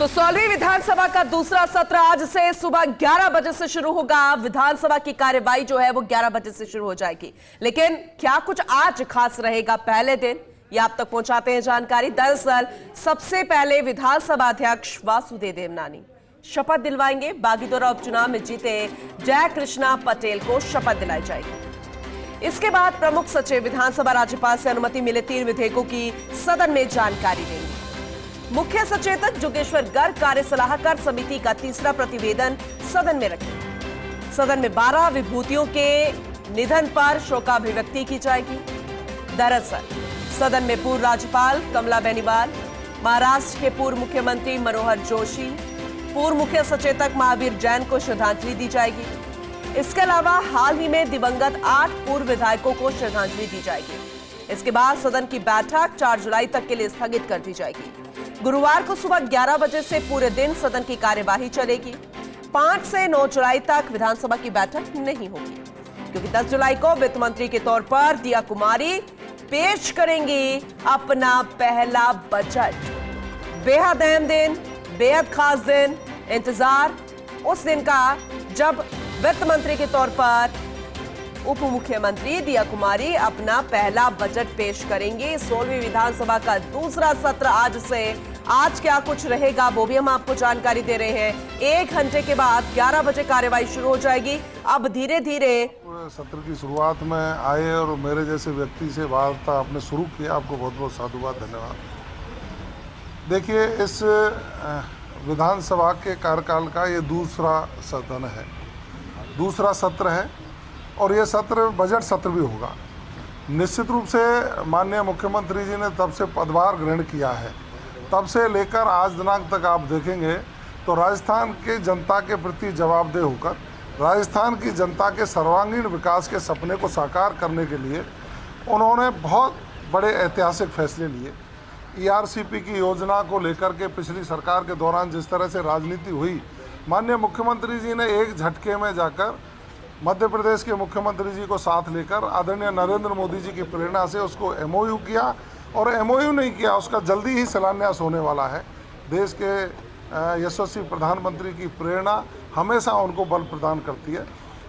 तो 16वीं विधानसभा का दूसरा सत्र आज से सुबह 11 बजे से शुरू होगा। विधानसभा की कार्यवाही जो है वो 11 बजे से शुरू हो जाएगी। लेकिन क्या कुछ आज खास रहेगा पहले दिन, ये आप तक पहुंचाते हैं जानकारी। दरअसल सबसे पहले विधानसभा अध्यक्ष वासुदेव देवनानी शपथ दिलवाएंगे। बागीदोरा उपचुनाव में जीते जय कृष्णा पटेल को शपथ दिलाई जाएगी। इसके बाद प्रमुख सचिव विधानसभा राज्यपाल से अनुमति मिले 3 विधेयकों की सदन में जानकारी देंगे। मुख्य सचेतक जोगेश्वर गर्ग कार्य सलाहकार समिति का तीसरा प्रतिवेदन सदन में रखेंगे। सदन में 12 विभूतियों के निधन पर शोकाभिव्यक्ति की जाएगी। दरअसल सदन में पूर्व राज्यपाल कमला बेनीवाल, महाराष्ट्र के पूर्व मुख्यमंत्री मनोहर जोशी, पूर्व मुख्य सचेतक महावीर जैन को श्रद्धांजलि दी जाएगी। इसके अलावा हाल ही में दिवंगत 8 पूर्व विधायकों को श्रद्धांजलि दी जाएगी। इसके बाद सदन की बैठक 4 जुलाई तक के लिए स्थगित कर दी जाएगी। गुरुवार को सुबह 11 बजे से पूरे दिन सदन की कार्यवाही चलेगी। 5 से 9 जुलाई तक विधानसभा की बैठक नहीं होगी, क्योंकि 10 जुलाई को वित्त मंत्री के तौर पर दिया कुमारी पेश करेंगी अपना पहला बजट। बेहद अहम दिन, बेहद खास दिन, इंतजार उस दिन का जब वित्त मंत्री के तौर पर उप मुख्यमंत्री दिया कुमारी अपना पहला बजट पेश करेंगे। 16वीं विधानसभा का दूसरा सत्र आज क्या कुछ रहेगा वो भी हम आपको जानकारी दे रहे हैं। 1 घंटे के बाद 11 बजे कार्यवाही शुरू हो जाएगी। अब धीरे धीरे सत्र की शुरुआत में आए और मेरे जैसे व्यक्ति से वार्ता आपने शुरू किया, आपको बहुत बहुत साधुवाद, धन्यवाद। देखिए, इस विधानसभा के कार्यकाल का ये दूसरा सदन है, दूसरा सत्र है और ये सत्र बजट सत्र भी होगा। निश्चित रूप से माननीय मुख्यमंत्री जी ने तब से पदभार ग्रहण किया है, तब से लेकर आज दिनांक तक आप देखेंगे तो राजस्थान के जनता के प्रति जवाबदेह होकर राजस्थान की जनता के सर्वांगीण विकास के सपने को साकार करने के लिए उन्होंने बहुत बड़े ऐतिहासिक फैसले लिए। ERCP की योजना को लेकर के पिछली सरकार के दौरान जिस तरह से राजनीति हुई, माननीय मुख्यमंत्री जी ने एक झटके में जाकर मध्य प्रदेश के मुख्यमंत्री जी को साथ लेकर आदरणीय नरेंद्र मोदी जी की प्रेरणा से उसको MOU किया और MOU नहीं किया, उसका जल्दी ही शिलान्यास होने वाला है। देश के यशस्वी प्रधानमंत्री की प्रेरणा हमेशा उनको बल प्रदान करती है।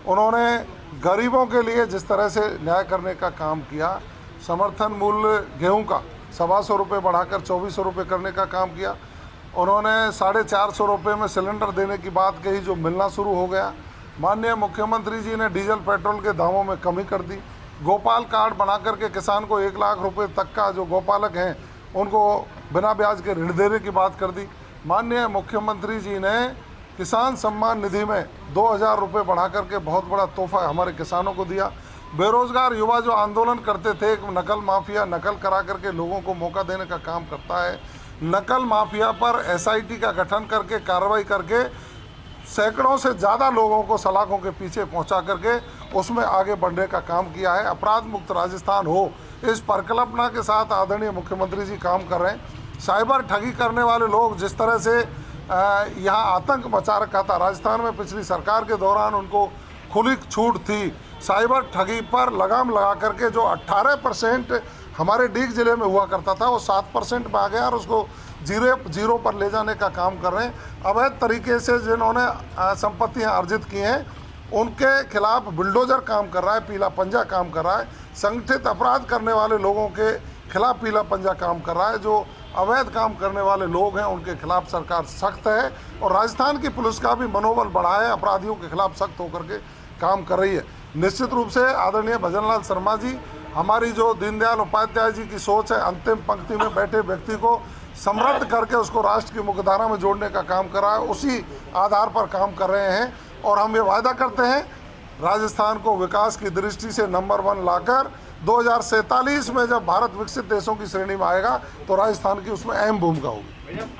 उन्होंने गरीबों के लिए जिस तरह से न्याय करने का काम किया, समर्थन मूल्य गेहूं का 125 रुपये बढ़ाकर 2400 रुपये करने का काम किया। उन्होंने 450 रुपये में सिलेंडर देने की बात कही, जो मिलना शुरू हो गया। माननीय मुख्यमंत्री जी ने डीजल पेट्रोल के दामों में कमी कर दी। गोपाल कार्ड बना करके किसान को 1 लाख रुपए तक का, जो गोपालक हैं उनको बिना ब्याज के ऋण देने की बात कर दी। माननीय मुख्यमंत्री जी ने किसान सम्मान निधि में 2000 रुपये बढ़ा करके बहुत बड़ा तोहफा हमारे किसानों को दिया। बेरोजगार युवा जो आंदोलन करते थे, नकल माफिया नकल करा करके लोगों को मौका देने का काम करता है। नकल माफिया पर SIT का गठन करके कार्रवाई करके सैकड़ों से ज़्यादा लोगों को सलाखों के पीछे पहुंचा करके उसमें आगे बढ़ने का काम किया है। अपराध मुक्त राजस्थान हो, इस परिकल्पना के साथ आदरणीय मुख्यमंत्री जी काम कर रहे हैं। साइबर ठगी करने वाले लोग जिस तरह से यहाँ आतंक मचा रखा था, राजस्थान में पिछली सरकार के दौरान उनको खुली छूट थी। साइबर ठगी पर लगाम लगा करके जो 18% हमारे डीग जिले में हुआ करता था, वो 7% में आ गया और उसको जीरो पर ले जाने का काम कर रहे हैं। अवैध तरीके से जिन्होंने संपत्तियां अर्जित की हैं उनके खिलाफ बुलडोजर काम कर रहा है, पीला पंजा काम कर रहा है। संगठित अपराध करने वाले लोगों के खिलाफ पीला पंजा काम कर रहा है। जो अवैध काम करने वाले लोग हैं उनके खिलाफ सरकार सख्त है और राजस्थान की पुलिस का भी मनोबल बढ़ा है, अपराधियों के खिलाफ सख्त होकर के काम कर रही है। निश्चित रूप से आदरणीय भजनलाल शर्मा जी, हमारी जो दीनदयाल उपाध्याय जी की सोच है, अंतिम पंक्ति में बैठे व्यक्ति को समृद्ध करके उसको राष्ट्र की मुख्यधारा में जोड़ने का काम कर रहा है, उसी आधार पर काम कर रहे हैं। और हम ये वायदा करते हैं राजस्थान को विकास की दृष्टि से नंबर 1 लाकर 2047 में जब भारत विकसित देशों की श्रेणी में आएगा तो राजस्थान की उसमें अहम भूमिका होगी।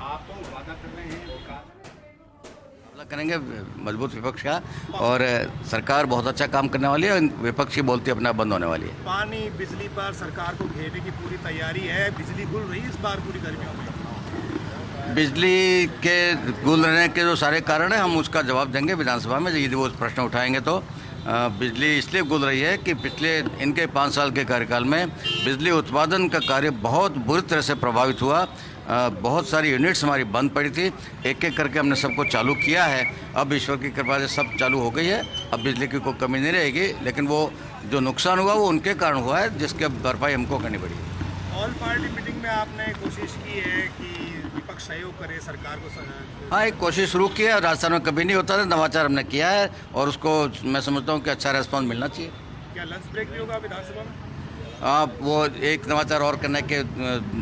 करेंगे मजबूत विपक्ष का, और सरकार बहुत अच्छा काम करने वाली है। विपक्ष की बोलती अपना बंद होने वाली है। पानी बिजली पर सरकार को घेरने की पूरी तैयारी है। बिजली गुल रही इस बार पूरी गर्मियों में। बिजली के गुल रहने के जो सारे कारण हैं हम उसका जवाब देंगे विधानसभा में, यदि वो प्रश्न उठाएंगे तो। बिजली इसलिए गुल रही है कि पिछले इनके 5 साल के कार्यकाल में बिजली उत्पादन का कार्य बहुत बुरी तरह से प्रभावित हुआ। बहुत सारी यूनिट्स हमारी बंद पड़ी थी, एक एक करके हमने सबको चालू किया है। अब ईश्वर की कृपा से सब चालू हो गई है, अब बिजली की कोई कमी नहीं रहेगी। लेकिन वो जो नुकसान हुआ वो उनके कारण हुआ है, जिसकी अब भरपाई हमको करनी पड़ी। ऑल पार्टी मीटिंग में आपने कोशिश की है कि विपक्ष सहयोग करे सरकार को? हाँ, एक कोशिश शुरू की है, राजस्थान में कभी नहीं होता था, नवाचार हमने किया है और उसको मैं समझता हूँ कि अच्छा रेस्पॉन्स मिलना चाहिए। क्या लंच ब्रेक भी होगा विधानसभा में? वो एक नवाचार और करने के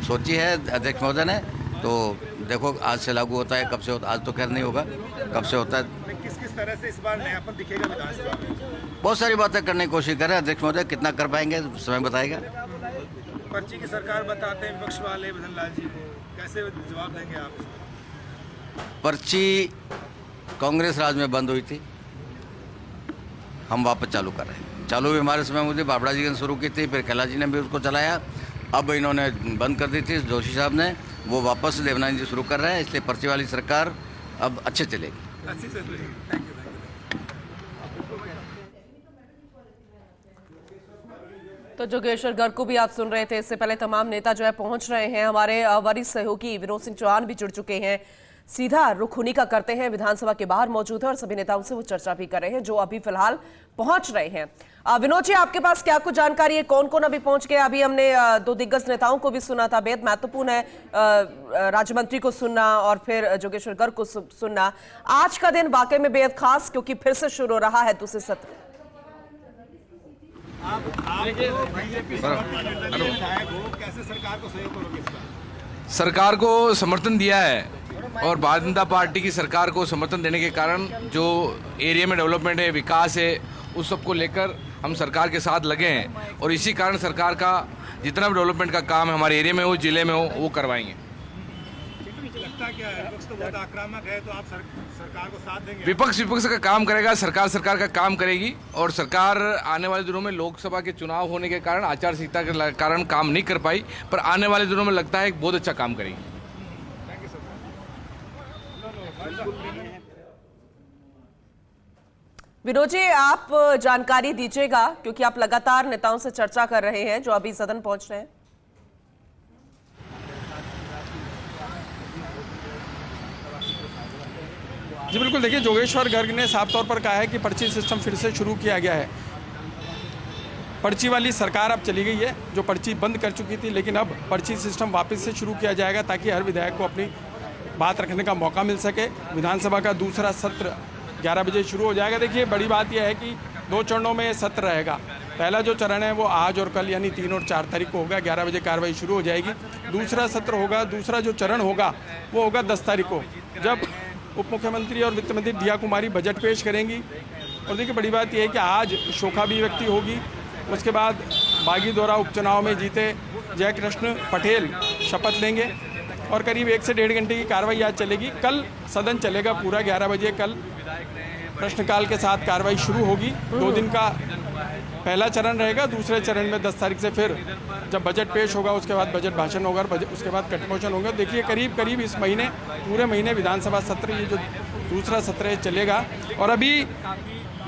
सोची है अध्यक्ष महोदय ने, तो देखो आज से लागू होता है, कब से होता, आज तो खैर नहीं होगा, कब से होता है। किस किस तरह से इस बार नयापन दिखेगा विधानसभा में? बहुत सारी बातें करने की कोशिश कर रहे हैं अध्यक्ष महोदय, कितना कर पाएंगे समय बताएगा। पर्ची की सरकार बताते हैं विपक्ष वाले बदन लाल जी को, कैसे जवाब देंगे आप? पर्ची कांग्रेस राज में बंद हुई थी, हम वापस चालू कर रहे हैं। चालू भी हमारे समय मुझे बाबड़ा जी ने शुरू की थी, फिर कैलाश जी ने भी उसको चलाया, अब इन्होंने बंद कर दी थी जोशी साहब ने, वो वापस देवनानी जी शुरू कर रहे हैं। इसलिए पर्ची वाली सरकार अब अच्छे चलेगी। अच्छी चल रही है। Thank you. तो जोगेश्वर गर्ग को भी आप सुन रहे थे। इससे पहले तमाम नेता जो है पहुंच रहे हैं। हमारे वरिष्ठ सहयोगी विनोद सिंह चौहान भी जुड़ चुके हैं। सीधा रुख उन्हीं का करते हैं, विधानसभा के बाहर मौजूद है और सभी नेताओं से वो चर्चा भी कर रहे हैं जो अभी फिलहाल पहुंच रहे हैं। विनोद जी, आपके पास क्या कुछ जानकारी है, कौन कौन अभी पहुंच गए? अभी हमने दो दिग्गज नेताओं को भी सुना था, बेहद महत्वपूर्ण है राज्य मंत्री को सुनना और फिर जोगेश्वर गर्ग को सुनना। आज का दिन वाकई में बेहद खास, क्योंकि फिर से शुरू हो रहा है दूसरे सत्र। कैसे सरकार को सहयोग करोगे इस बार? सरकार को समर्थन दिया है और भारतीय जनता पार्टी की सरकार को समर्थन देने के कारण जो एरिया में डेवलपमेंट है, विकास है, उस सब को लेकर हम सरकार के साथ लगे हैं और इसी कारण सरकार का जितना भी डेवलपमेंट का काम है हमारे एरिया में हो, जिले में हो, वो करवाएंगे। लगता क्या है विपक्ष तो बहुत आक्रामक है, तो आप सरकार को साथ देंगे? विपक्ष का काम करेगा, सरकार का काम करेगी और सरकार आने वाले दिनों में लोकसभा के चुनाव होने के कारण आचार संहिता के कारण काम नहीं कर पाई, पर आने वाले दिनों में लगता है बहुत अच्छा काम करेगी। विनोद जी, आप जानकारी दीजिएगा क्योंकि आप लगातार नेताओं से चर्चा कर रहे हैं जो अभी सदन पहुंच रहे हैं। जी बिल्कुल, देखिए जोगेश्वर गर्ग ने साफ तौर पर कहा है कि पर्ची सिस्टम फिर से शुरू किया गया है। पर्ची वाली सरकार अब चली गई है जो पर्ची बंद कर चुकी थी, लेकिन अब पर्ची सिस्टम वापस से शुरू किया जाएगा ताकि हर विधायक को अपनी बात रखने का मौका मिल सके। विधानसभा का दूसरा सत्र 11 बजे शुरू हो जाएगा। देखिए बड़ी बात यह है कि 2 चरणों में सत्र रहेगा। पहला जो चरण है वो आज और कल यानी 3 और 4 तारीख को होगा, 11 बजे कार्रवाई शुरू हो जाएगी। दूसरा सत्र होगा, दूसरा जो चरण होगा वो होगा 10 तारीख को, जब उप मुख्यमंत्री और वित्त मंत्री दिया कुमारी बजट पेश करेंगी। और देखिए बड़ी बात यह है कि आज शोकाभिव्यक्ति होगी, उसके बाद बागीदोरा उपचुनाव में जीते जयकृष्ण पटेल शपथ लेंगे और करीब 1 से 1.5 घंटे की कार्रवाई आज चलेगी। कल सदन चलेगा पूरा 11 बजे, कल प्रश्नकाल के साथ कार्रवाई शुरू होगी। 2 दिन का पहला चरण रहेगा, दूसरे चरण में 10 तारीख से फिर जब बजट पेश होगा उसके बाद बजट भाषण होगा, उसके बाद कटमोशन होगा। देखिए करीब करीब इस महीने, पूरे महीने विधानसभा सत्र, ये जो दूसरा सत्र है चलेगा। और अभी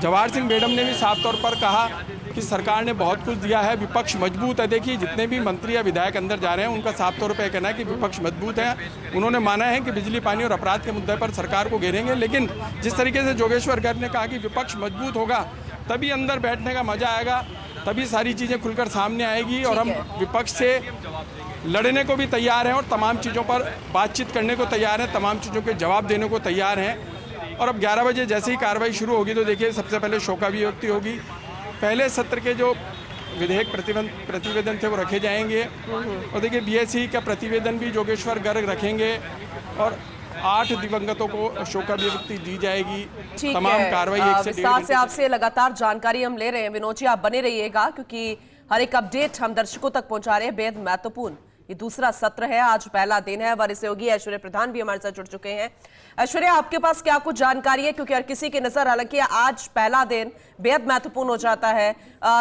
जवाहर सिंह बेडम ने भी साफ तौर पर कहा कि सरकार ने बहुत कुछ दिया है, विपक्ष मजबूत है। देखिए जितने भी मंत्री या विधायक अंदर जा रहे हैं उनका साफ तौर पर कहना है कि विपक्ष मजबूत है। उन्होंने माना है कि बिजली, पानी और अपराध के मुद्दे पर सरकार को घेरेंगे, लेकिन जिस तरीके से जोगेश्वर गर्ग ने कहा कि विपक्ष मजबूत होगा तभी अंदर बैठने का मजा आएगा, तभी सारी चीज़ें खुलकर सामने आएगी और हम विपक्ष से लड़ने को भी तैयार हैं और तमाम चीज़ों पर बातचीत करने को तैयार हैं, तमाम चीज़ों के जवाब देने को तैयार हैं। और अब 11 बजे जैसे ही कार्रवाई शुरू होगी तो देखिए सबसे पहले शोकाभिव्यक्ति होगी। पहले सत्र के जो विधेयक प्रतिवेदन थे वो रखे जाएंगे और देखिए बीएसई का प्रतिवेदन भी जोगेश्वर गर्ग रखेंगे और 8 दिवंगतों को शोकाभिव्यक्ति दी जाएगी। तमाम कार्रवाई 1 से 1.5 से आपसे लगातार जानकारी हम ले रहे हैं। विनोद जी, आप बने रहिएगा क्योंकि हर एक अपडेट हम दर्शकों तक पहुंचा रहे हैं, बेहद महत्वपूर्ण। ये दूसरा सत्र है, आज पहला दिन है। वरिष्ठ सहयोगी ऐश्वर्या प्रधान भी हमारे साथ जुड़ चुके हैं। ऐश्वर्या, आपके पास क्या कुछ जानकारी है? क्योंकि हर किसी की नजर, हालांकि आज पहला दिन बेहद महत्वपूर्ण हो जाता है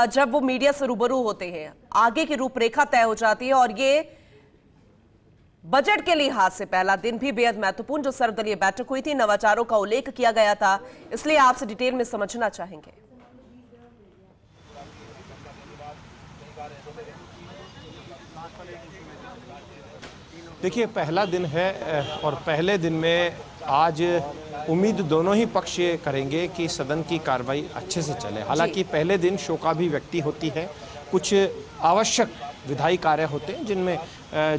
जब वो मीडिया से रूबरू होते हैं, आगे की रूपरेखा तय हो जाती है और ये बजट के लिहाज से पहला दिन भी बेहद महत्वपूर्ण। जो सर्वदलीय बैठक हुई थी, नवाचारों का उल्लेख किया गया था, इसलिए आपसे डिटेल में समझना चाहेंगे। देखिए, पहला दिन है और पहले दिन में आज उम्मीद दोनों ही पक्ष ये करेंगे कि सदन की कार्रवाई अच्छे से चले। हालांकि पहले दिन शोकाभिव्यक्ति होती है, कुछ आवश्यक विधायी कार्य होते हैं जिनमें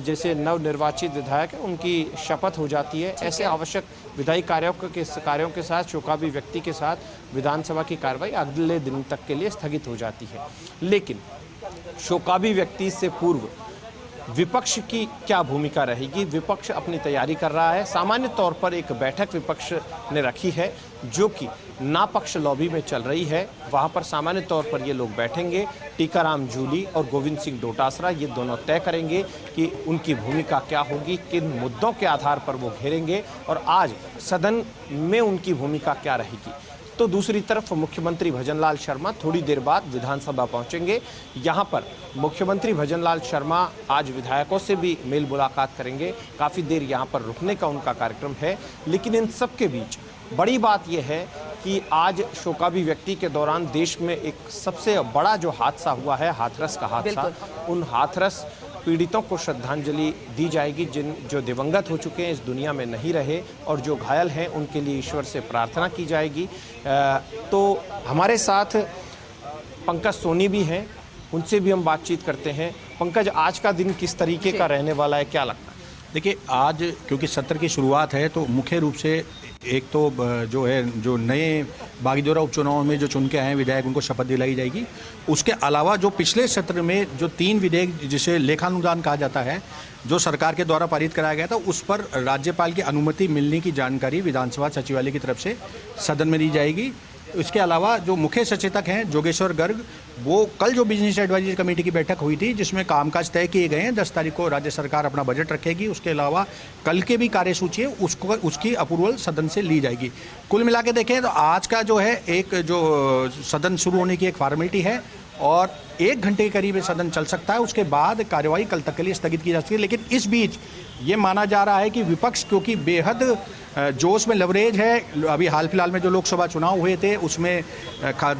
जैसे नवनिर्वाचित विधायक हैं उनकी शपथ हो जाती है। ऐसे आवश्यक विधायी कार्यों के साथ शोकाभिव्यक्ति के साथ विधानसभा की कार्रवाई अगले दिन तक के लिए स्थगित हो जाती है। लेकिन शोकाभिव्यक्ति से पूर्व विपक्ष की क्या भूमिका रहेगी? विपक्ष अपनी तैयारी कर रहा है। सामान्य तौर पर एक बैठक विपक्ष ने रखी है जो कि नापक्ष लॉबी में चल रही है। वहां पर सामान्य तौर पर ये लोग बैठेंगे। टीकाराम जूली और गोविंद सिंह डोटासरा ये दोनों तय करेंगे कि उनकी भूमिका क्या होगी, किन मुद्दों के आधार पर वो घेरेंगे और आज सदन में उनकी भूमिका क्या रहेगी। तो दूसरी तरफ मुख्यमंत्री भजनलाल शर्मा थोड़ी देर बाद विधानसभा पहुंचेंगे। यहां पर मुख्यमंत्री भजनलाल शर्मा आज विधायकों से भी मेल मुलाकात करेंगे। काफ़ी देर यहां पर रुकने का उनका कार्यक्रम है। लेकिन इन सब के बीच बड़ी बात यह है कि आज शोकाभिव्यक्ति के दौरान देश में एक सबसे बड़ा जो हादसा हुआ है, हाथरस का हादसा, उन हाथरस पीड़ितों को श्रद्धांजलि दी जाएगी जो दिवंगत हो चुके हैं, इस दुनिया में नहीं रहे, और जो घायल हैं उनके लिए ईश्वर से प्रार्थना की जाएगी। तो हमारे साथ पंकज सोनी भी हैं, उनसे भी हम बातचीत करते हैं। पंकज, आज का दिन किस तरीके का रहने वाला है, क्या लगता है? देखिए, आज क्योंकि सत्र की शुरुआत है तो मुख्य रूप से एक तो जो नए बागीदोरा उपचुनाव में जो चुन के आए हैं विधायक उनको शपथ दिलाई जाएगी। उसके अलावा जो पिछले सत्र में जो 3 विधेयक जिसे लेखानुदान कहा जाता है जो सरकार के द्वारा पारित कराया गया था, उस पर राज्यपाल की अनुमति मिलने की जानकारी विधानसभा सचिवालय की तरफ से सदन में दी जाएगी। इसके अलावा जो मुख्य सचेतक हैं जोगेश्वर गर्ग, वो कल जो बिजनेस एडवाइजरी कमेटी की बैठक हुई थी जिसमें कामकाज तय किए गए हैं, 10 तारीख को राज्य सरकार अपना बजट रखेगी। उसके अलावा कल के भी कार्यसूची है उसकी अप्रूवल सदन से ली जाएगी। कुल मिला के देखें तो आज का जो है एक जो सदन शुरू होने की एक फॉर्मेलिटी है और 1 घंटे के करीब सदन चल सकता है। उसके बाद कार्यवाही कल तक के लिए स्थगित की जा सकती है। लेकिन इस बीच ये माना जा रहा है कि विपक्ष क्योंकि बेहद जोश में लवरेज है, अभी हाल फिलहाल में जो लोकसभा चुनाव हुए थे उसमें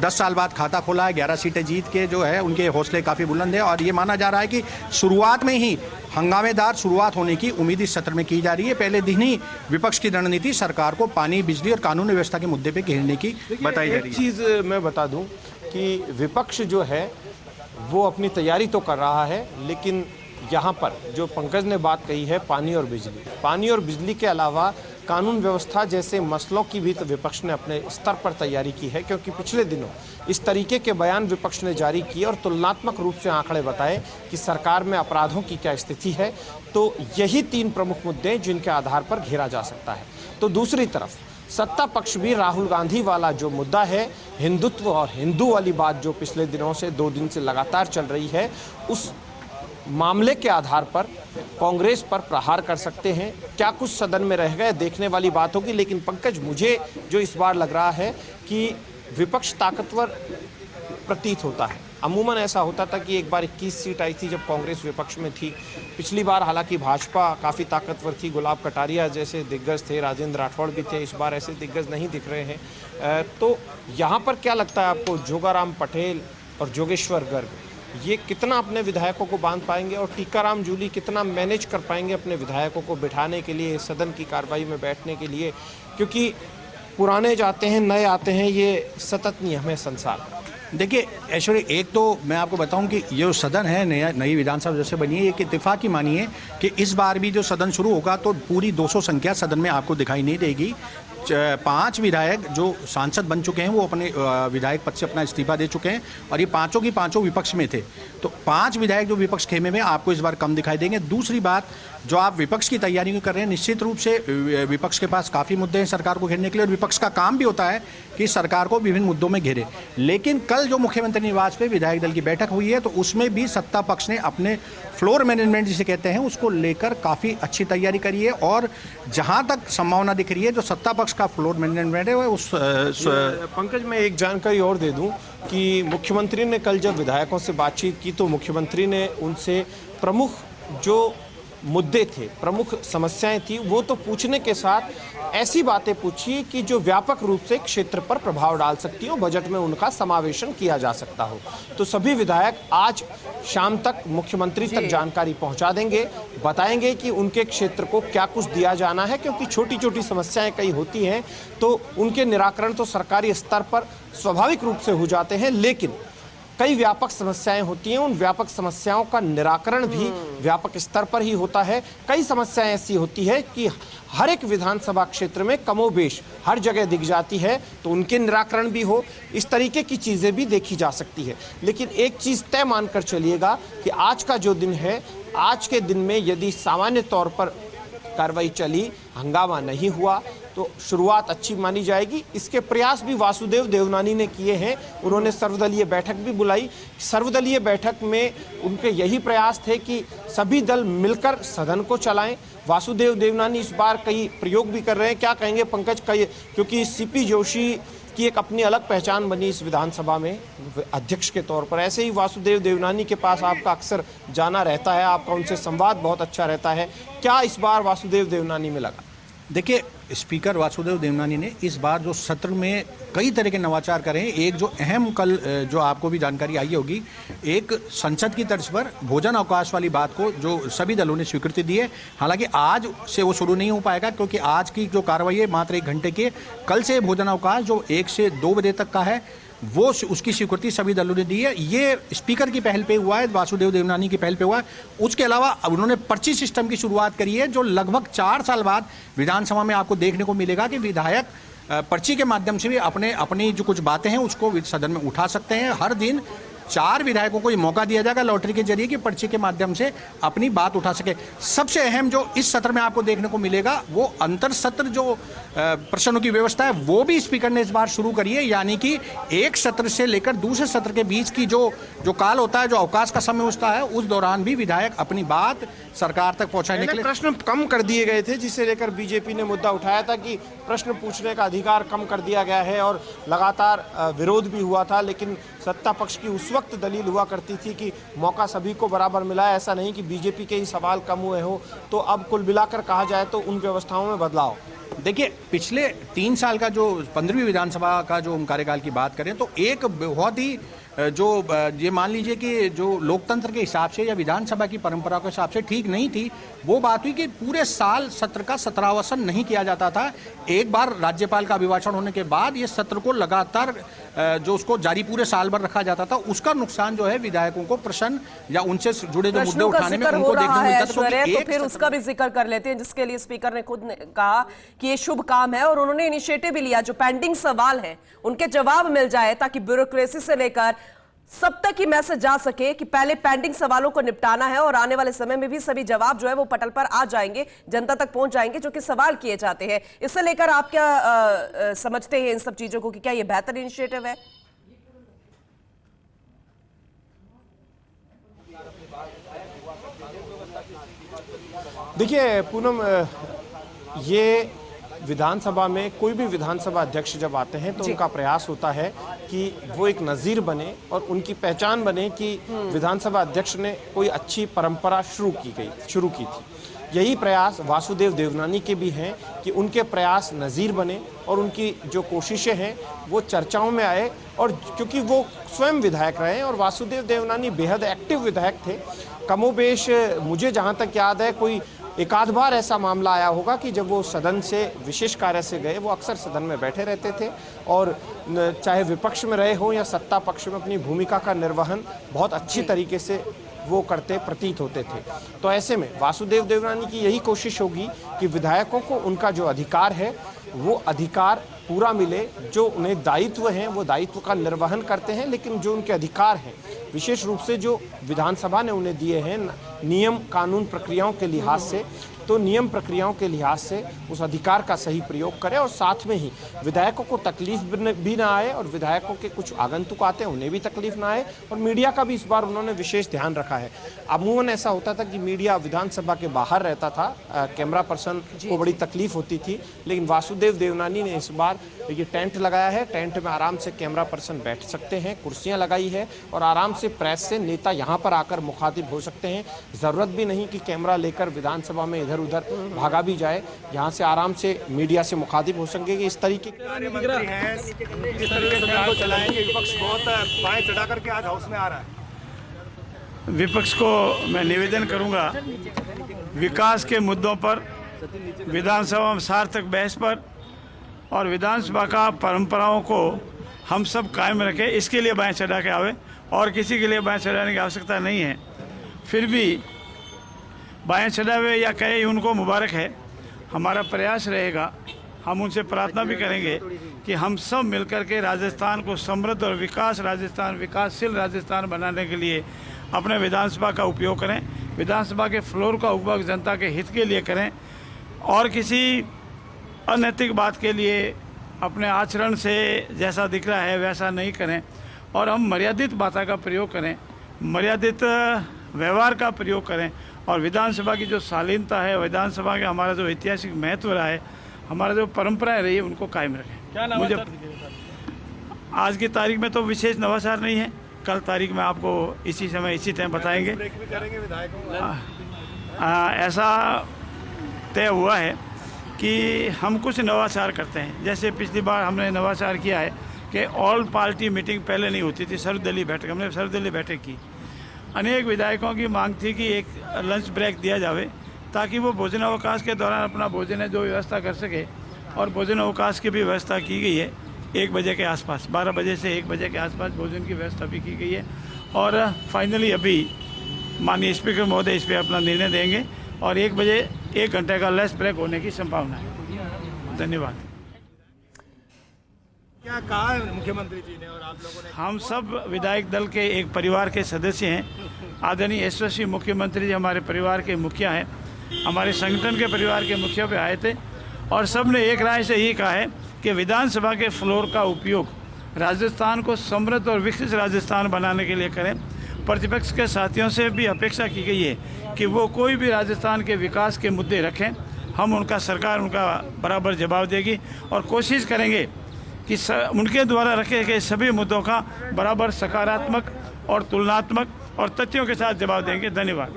10 साल बाद खाता खोला है, 11 सीटें जीत के जो है उनके हौसले काफ़ी बुलंद है और ये माना जा रहा है कि शुरुआत में ही हंगामेदार शुरुआत होने की उम्मीद इस सत्र में की जा रही है। पहले दिन ही विपक्ष की रणनीति सरकार को पानी, बिजली और कानून व्यवस्था के मुद्दे पर घेरने की बताई जा रही है। एक चीज़ मैं बता दूँ कि विपक्ष जो है वो अपनी तैयारी तो कर रहा है, लेकिन यहाँ पर जो पंकज ने बात कही है पानी और बिजली के अलावा कानून व्यवस्था जैसे मसलों की भी तो विपक्ष ने अपने स्तर पर तैयारी की है, क्योंकि पिछले दिनों इस तरीके के बयान विपक्ष ने जारी किए और तुलनात्मक रूप से आंकड़े बताए कि सरकार में अपराधों की क्या स्थिति है। तो यही 3 प्रमुख मुद्दे जिनके आधार पर घेरा जा सकता है। तो दूसरी तरफ सत्ता पक्ष भी राहुल गांधी वाला जो मुद्दा है, हिंदुत्व और हिंदू वाली बात जो पिछले दिनों से 2 दिन से लगातार चल रही है, उस मामले के आधार पर कांग्रेस पर प्रहार कर सकते हैं। क्या कुछ सदन में रह गए, देखने वाली बात होगी। लेकिन पंकज, मुझे जो इस बार लग रहा है कि विपक्ष ताकतवर प्रतीत होता है। अमूमन ऐसा होता था कि एक बार 21 सीट आई थी जब कांग्रेस विपक्ष में थी। पिछली बार हालांकि भाजपा काफ़ी ताकतवर थी, गुलाब कटारिया जैसे दिग्गज थे, राजेंद्र राठौड़ भी थे। इस बार ऐसे दिग्गज नहीं दिख रहे हैं। तो यहाँ पर क्या लगता है आपको, जोगाराम पटेल और जोगेश्वर गर्ग ये कितना अपने विधायकों को बांध पाएंगे और टीकाराम जूली कितना मैनेज कर पाएंगे अपने विधायकों को बिठाने के लिए, सदन की कार्रवाई में बैठने के लिए? क्योंकि पुराने जाते हैं, नए आते हैं, ये सतत नियम है संसार। देखिए ऐश्वर्य, एक तो मैं आपको बताऊं कि ये जो सदन है नई विधानसभा जैसे बनी है, एक इत्तेफाक ही मानिए कि इस बार भी जो सदन शुरू होगा तो पूरी 200 संख्या सदन में आपको दिखाई नहीं देगी। 5 विधायक जो सांसद बन चुके हैं वो अपने विधायक पद से अपना इस्तीफा दे चुके हैं और ये पांचों की पांचों विपक्ष में थे। तो 5 विधायक जो विपक्ष खेमे में आपको इस बार कम दिखाई देंगे। दूसरी बात, जो आप विपक्ष की तैयारी कर रहे हैं, निश्चित रूप से विपक्ष के पास काफ़ी मुद्दे हैं सरकार को घेरने के लिए और विपक्ष का काम भी होता है कि सरकार को विभिन्न मुद्दों में घेरे। लेकिन कल जो मुख्यमंत्री निवास पे विधायक दल की बैठक हुई है तो उसमें भी सत्ता पक्ष ने अपने फ्लोर मैनेजमेंट जिसे कहते हैं उसको लेकर काफ़ी अच्छी तैयारी करी है और जहां तक संभावना दिख रही है जो सत्ता पक्ष का फ्लोर मैनेजमेंट है उस पंकज, मैं एक जानकारी और दे दूं कि मुख्यमंत्री ने कल जब विधायकों से बातचीत की तो मुख्यमंत्री ने उनसे प्रमुख जो मुद्दे थे, प्रमुख समस्याएं थी, वो तो पूछने के साथ ऐसी बातें पूछी कि जो व्यापक रूप से क्षेत्र पर प्रभाव डाल सकती हो, बजट में उनका समावेशन किया जा सकता हो। तो सभी विधायक आज शाम तक मुख्यमंत्री तक जानकारी पहुंचा देंगे, बताएंगे कि उनके क्षेत्र को क्या कुछ दिया जाना है, क्योंकि छोटी छोटी समस्याएं कई होती हैं तो उनके निराकरण तो सरकारी स्तर पर स्वाभाविक रूप से हो जाते हैं, लेकिन कई व्यापक समस्याएं होती हैं, उन व्यापक समस्याओं का निराकरण भी व्यापक स्तर पर ही होता है। कई समस्याएं ऐसी होती है कि हर एक विधानसभा क्षेत्र में कमोबेश हर जगह दिख जाती है, तो उनके निराकरण भी हो, इस तरीके की चीज़ें भी देखी जा सकती है। लेकिन एक चीज़ तय मानकर चलिएगा कि आज का जो दिन है, आज के दिन में यदि सामान्य तौर पर कार्रवाई चली, हंगामा नहीं हुआ, तो शुरुआत अच्छी मानी जाएगी। इसके प्रयास भी वासुदेव देवनानी ने किए हैं। उन्होंने सर्वदलीय बैठक भी बुलाई। सर्वदलीय बैठक में उनके यही प्रयास थे कि सभी दल मिलकर सदन को चलाएं। वासुदेव देवनानी इस बार कई प्रयोग भी कर रहे हैं, क्या कहेंगे पंकज, क्योंकि सीपी जोशी की एक अपनी अलग पहचान बनी इस विधानसभा में अध्यक्ष के तौर पर, ऐसे ही वासुदेव देवनानी के पास आपका अक्सर जाना रहता है, आपका उनसे संवाद बहुत अच्छा रहता है, क्या इस बार वासुदेव देवनानी में लगा? देखिए, स्पीकर वासुदेव देवनानी ने इस बार जो सत्र में कई तरह के नवाचार करे हैं। एक जो अहम कल जो आपको भी जानकारी आई होगी, एक संसद की तर्ज पर भोजन अवकाश वाली बात को जो सभी दलों ने स्वीकृति दी है। हालांकि आज से वो शुरू नहीं हो पाएगा, क्योंकि आज की जो कार्रवाई है मात्र 1 घंटे की। कल से भोजन अवकाश जो 1 से 2 बजे तक का है, वो उसकी स्वीकृति सभी दलों ने दी है। ये स्पीकर की पहल पे हुआ है, वासुदेव देवनानी की पहल पे हुआ है। उसके अलावा उन्होंने पर्ची सिस्टम की शुरुआत करी है, जो लगभग 4 साल बाद विधानसभा में आपको देखने को मिलेगा कि विधायक पर्ची के माध्यम से भी अपनी जो कुछ बातें हैं उसको सदन में उठा सकते हैं। हर दिन 4 विधायकों को ये मौका दिया जाएगा लॉटरी के जरिए कि पर्ची के माध्यम से अपनी बात उठा सके। सबसे अहम जो इस सत्र में आपको देखने को मिलेगा, वो अंतर सत्र जो प्रश्नों की व्यवस्था है, वो भी स्पीकर ने इस बार शुरू करी है। यानी कि एक सत्र से लेकर दूसरे सत्र के बीच की जो काल होता है, जो अवकाश का समय होता है, उस दौरान भी विधायक अपनी बात सरकार तक पहुंचाने के लिए प्रश्न कम कर दिए गए थे, जिसे लेकर बीजेपी ने मुद्दा उठाया था कि प्रश्न पूछने का अधिकार कम कर दिया गया है और लगातार विरोध भी हुआ था। लेकिन सत्ता पक्ष की उस वक्त दलील हुआ करती थी कि मौका सभी को बराबर मिला है, ऐसा नहीं कि बीजेपी के ही सवाल कम हुए हो। तो अब कुल मिलाकर कहा जाए तो उन व्यवस्थाओं में बदलाव। देखिए, पिछले 3 साल का जो 15वीं विधानसभा का जो हम कार्यकाल की बात करें, तो एक बहुत ही जो ये मान लीजिए कि जो लोकतंत्र के हिसाब से या विधानसभा की परंपरा के हिसाब से ठीक नहीं थी, वो बात हुई कि पूरे साल सत्र का सत्रावसन नहीं किया जाता था। एक बार राज्यपाल का अभिभाषण होने के बाद ये सत्र को लगातार जो उसको जारी पूरे साल भर रखा जाता था, उसका नुकसान जो है विधायकों को प्रश्न या उनसे जुड़े जो मुद्दे उठाने में उनको देखने को मिलता था। तो फिर उसका भी जिक्र कर लेते हैं, जिसके लिए स्पीकर ने खुद कहा कि ये शुभ काम है और उन्होंने इनिशिएटिव भी लिया, जो पेंडिंग सवाल है उनके जवाब मिल जाए, ताकि ब्यूरोक्रेसी से लेकर सब तक ही मैसेज जा सके कि पहले पेंडिंग सवालों को निपटाना है और आने वाले समय में भी सभी जवाब जो है वो पटल पर आ जाएंगे, जनता तक पहुंच जाएंगे जो कि सवाल किए जाते हैं। इससे लेकर आप क्या समझते हैं इन सब चीजों को, कि क्या ये बेहतर इनिशिएटिव है? देखिए पूनम, ये विधानसभा में कोई भी विधानसभा अध्यक्ष जब आते हैं तो उनका प्रयास होता है कि वो एक नज़ीर बने और उनकी पहचान बने कि विधानसभा अध्यक्ष ने कोई अच्छी परंपरा शुरू की थी। यही प्रयास वासुदेव देवनानी के भी हैं कि उनके प्रयास नज़ीर बने और उनकी जो कोशिशें हैं वो चर्चाओं में आए। और क्योंकि वो स्वयं विधायक रहे और वासुदेव देवनानी बेहद एक्टिव विधायक थे, कमोबेश मुझे जहाँ तक याद है कोई एक आध बार ऐसा मामला आया होगा कि जब वो सदन से विशेष कार्य से गए, वो अक्सर सदन में बैठे रहते थे और चाहे विपक्ष में रहे हो या सत्ता पक्ष में अपनी भूमिका का निर्वहन बहुत अच्छी तरीके से वो करते प्रतीत होते थे। तो ऐसे में वासुदेव देवनानी की यही कोशिश होगी कि विधायकों को उनका जो अधिकार है वो अधिकार पूरा मिले, जो उन्हें दायित्व हैं वो दायित्व का निर्वहन करते हैं, लेकिन जो उनके अधिकार हैं विशेष रूप से जो विधानसभा ने उन्हें दिए हैं नियम कानून प्रक्रियाओं के लिहाज से, तो नियम प्रक्रियाओं के लिहाज से उस अधिकार का सही प्रयोग करें और साथ में ही विधायकों को तकलीफ भी ना आए और विधायकों के कुछ आगंतुक आते हैं उन्हें भी तकलीफ ना आए। और मीडिया का भी इस बार उन्होंने विशेष ध्यान रखा है। अमूमन ऐसा होता था कि मीडिया विधानसभा के बाहर रहता था, कैमरा पर्सन को बड़ी तकलीफ होती थी, लेकिन वासुदेव देवनानी ने इस बार ये टेंट लगाया है। टेंट में आराम से कैमरा पर्सन बैठ सकते हैं, कुर्सियां लगाई है और आराम से प्रेस से नेता यहाँ पर आकर मुखातिब हो सकते हैं। ज़रूरत भी नहीं कि कैमरा लेकर विधानसभा में इधर उधर भागा भी जाए, यहाँ से आराम से मीडिया से मुखातिब हो सकेंगे। इस तरीके मंत्री हैं, किस तरीके से सदन को चलाएंगे? विपक्ष बहुत बाएं चढ़ा करके आज हाउस में आ रहा है। विपक्ष को मैं निवेदन करूंगा, विकास के मुद्दों पर विधानसभा में सार्थक बहस पर और विधानसभा का परंपराओं को हम सब कायम रखें, इसके लिए बाएं चढ़ा के आवे और किसी के लिए बाएं चढ़ाने की आवश्यकता नहीं है। फिर भी बाएं चढ़ावे या कहे उनको मुबारक है, हमारा प्रयास रहेगा, हम उनसे प्रार्थना भी करेंगे कि हम सब मिलकर के राजस्थान को समृद्ध और विकासशील राजस्थान बनाने के लिए अपने विधानसभा का उपयोग करें, विधानसभा के फ्लोर का उपयोग जनता के हित के लिए करें और किसी अनैतिक बात के लिए अपने आचरण से जैसा दिख रहा है वैसा नहीं करें और हम मर्यादित भाषा का प्रयोग करें, मर्यादित व्यवहार का प्रयोग करें और विधानसभा की जो शालीनता है, विधानसभा का हमारा जो ऐतिहासिक महत्व रहा है, हमारा जो परंपराएं रही है उनको कायम रखें। क्या मुझे आज की तारीख में तो विशेष नवाचार नहीं है, कल तारीख में आपको इसी समय इसी टाइम बताएंगे। ऐसा तय हुआ है कि हम कुछ नवाचार करते हैं। जैसे पिछली बार हमने नवाचार किया है कि ऑल पार्टी मीटिंग पहले नहीं होती थी, सर्वदलीय बैठक, हमने सर्वदलीय बैठक की। अनेक विधायकों की मांग थी कि एक लंच ब्रेक दिया जाए ताकि वो भोजनावकाश के दौरान अपना भोजन है जो व्यवस्था कर सके और भोजनावकाश की भी व्यवस्था की गई है। 1 बजे के आसपास, 12 बजे से 1 बजे के आसपास भोजन की व्यवस्था भी की गई है और फाइनली अभी माननीय स्पीकर महोदय इस पर अपना निर्णय देंगे और 1 बजे 1 घंटे का लंच ब्रेक होने की संभावना है। धन्यवाद। क्या कहा है मुख्यमंत्री जी ने और आप लोगों ने? हम सब विधायक दल के एक परिवार के सदस्य हैं। आदरणीय यशस्वी मुख्यमंत्री जी हमारे परिवार के मुखिया हैं, हमारे संगठन के परिवार के मुखिया पे आए थे और सब ने एक राय से यही कहा है कि विधानसभा के फ्लोर का उपयोग राजस्थान को समृद्ध और विकसित राजस्थान बनाने के लिए करें। प्रतिपक्ष के साथियों से भी अपेक्षा की गई है कि वो कोई भी राजस्थान के विकास के मुद्दे रखें, हम उनका सरकार उनका बराबर जवाब देगी और कोशिश करेंगे कि उनके द्वारा रखे गए सभी मुद्दों का बराबर सकारात्मक और तुलनात्मक और तथ्यों के साथ जवाब देंगे। धन्यवाद।